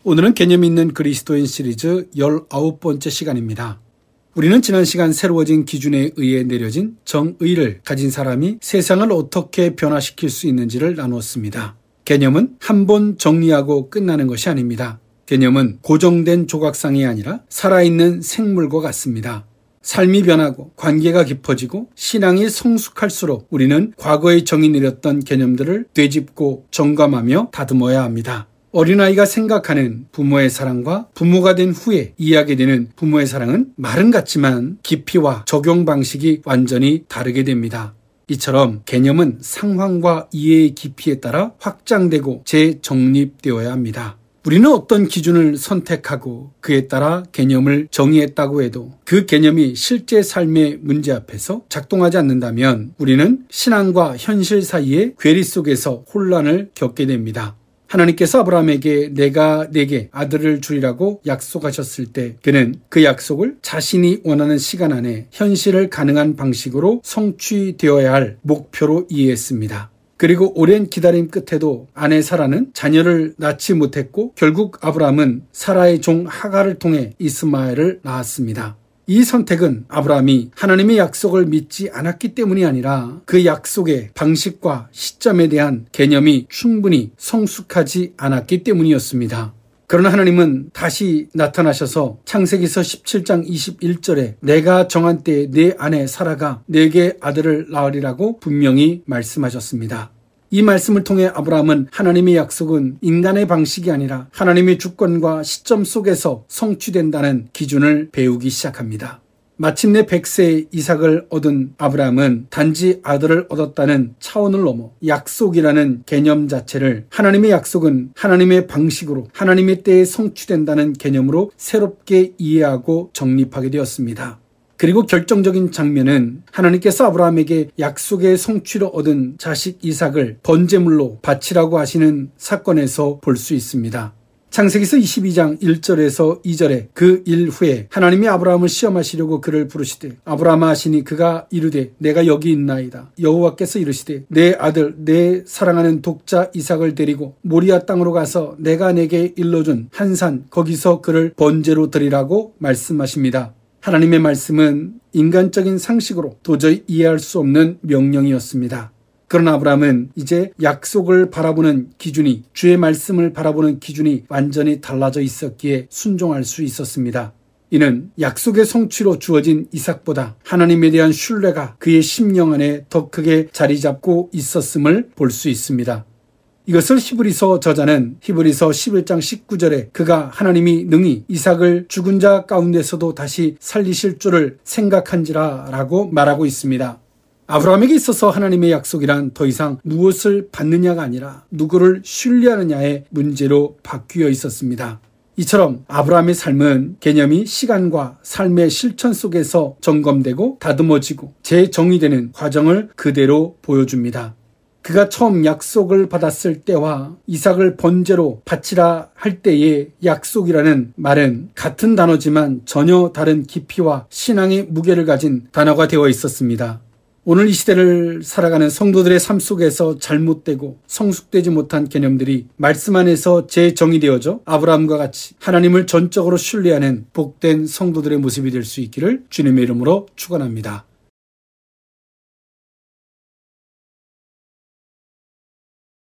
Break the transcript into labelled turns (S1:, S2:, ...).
S1: 오늘은 개념 있는 그리스도인 시리즈 19번째 시간입니다. 우리는 지난 시간 새로워진 기준에 의해 내려진 정의를 가진 사람이 세상을 어떻게 변화시킬 수 있는지를 나누었습니다. 개념은 한 번 정리하고 끝나는 것이 아닙니다. 개념은 고정된 조각상이 아니라 살아있는 생물과 같습니다. 삶이 변하고 관계가 깊어지고 신앙이 성숙할수록 우리는 과거에 정의 내렸던 개념들을 되짚고 점검하며 다듬어야 합니다. 어린아이가 생각하는 부모의 사랑과 부모가 된 후에 이해하게 되는 부모의 사랑은 말은 같지만 깊이와 적용 방식이 완전히 다르게 됩니다. 이처럼 개념은 상황과 이해의 깊이에 따라 확장되고 재정립되어야 합니다. 우리는 어떤 기준을 선택하고 그에 따라 개념을 정의했다고 해도 그 개념이 실제 삶의 문제 앞에서 작동하지 않는다면 우리는 신앙과 현실 사이의 괴리 속에서 혼란을 겪게 됩니다. 하나님께서 아브라함에게 내가 네게 아들을 주리라고 약속하셨을 때 그는 그 약속을 자신이 원하는 시간 안에 현실을 가능한 방식으로 성취되어야 할 목표로 이해했습니다. 그리고 오랜 기다림 끝에도 아내 사라는 자녀를 낳지 못했고 결국 아브라함은 사라의 종 하갈을 통해 이스마엘을 낳았습니다. 이 선택은 아브라함이 하나님의 약속을 믿지 않았기 때문이 아니라 그 약속의 방식과 시점에 대한 개념이 충분히 성숙하지 않았기 때문이었습니다. 그러나 하나님은 다시 나타나셔서 창세기서 17장 21절에 내가 정한 때에 내 아내 사라가 내게 아들을 낳으리라고 분명히 말씀하셨습니다. 이 말씀을 통해 아브라함은 하나님의 약속은 인간의 방식이 아니라 하나님의 주권과 시점 속에서 성취된다는 기준을 배우기 시작합니다. 마침내 100세의 이삭을 얻은 아브라함은 단지 아들을 얻었다는 차원을 넘어 약속이라는 개념 자체를 하나님의 약속은 하나님의 방식으로 하나님의 때에 성취된다는 개념으로 새롭게 이해하고 정립하게 되었습니다. 그리고 결정적인 장면은 하나님께서 아브라함에게 약속의 성취로 얻은 자식 이삭을 번제물로 바치라고 하시는 사건에서 볼 수 있습니다. 창세기서 22장 1절에서 2절에 그 일 후에 하나님이 아브라함을 시험하시려고 그를 부르시되 아브라함아 하시니 그가 이르되 내가 여기 있나이다. 여호와께서 이르시되 내 아들 내 사랑하는 독자 이삭을 데리고 모리아 땅으로 가서 내가 내게 일러준 한 산 거기서 그를 번제로 드리라고 말씀하십니다. 하나님의 말씀은 인간적인 상식으로 도저히 이해할 수 없는 명령이었습니다. 그러나 아브라함은 이제 약속을 바라보는 기준이 주의 말씀을 바라보는 기준이 완전히 달라져 있었기에 순종할 수 있었습니다. 이는 약속의 성취로 주어진 이삭보다 하나님에 대한 신뢰가 그의 심령 안에 더 크게 자리 잡고 있었음을 볼 수 있습니다. 이것을 히브리서 저자는 히브리서 11장 19절에 그가 하나님이 능히 이삭을 죽은 자 가운데서도 다시 살리실 줄을 생각한지라 라고 말하고 있습니다. 아브라함에게 있어서 하나님의 약속이란 더 이상 무엇을 받느냐가 아니라 누구를 신뢰하느냐의 문제로 바뀌어 있었습니다. 이처럼 아브라함의 삶은 개념이 시간과 삶의 실천 속에서 점검되고 다듬어지고 재정의되는 과정을 그대로 보여줍니다. 그가 처음 약속을 받았을 때와 이삭을 번제로 바치라 할 때의 약속이라는 말은 같은 단어지만 전혀 다른 깊이와 신앙의 무게를 가진 단어가 되어 있었습니다. 오늘 이 시대를 살아가는 성도들의 삶 속에서 잘못되고 성숙되지 못한 개념들이 말씀 안에서 재정의되어져 아브라함과 같이 하나님을 전적으로 신뢰하는 복된 성도들의 모습이 될 수 있기를 주님의 이름으로 축원합니다.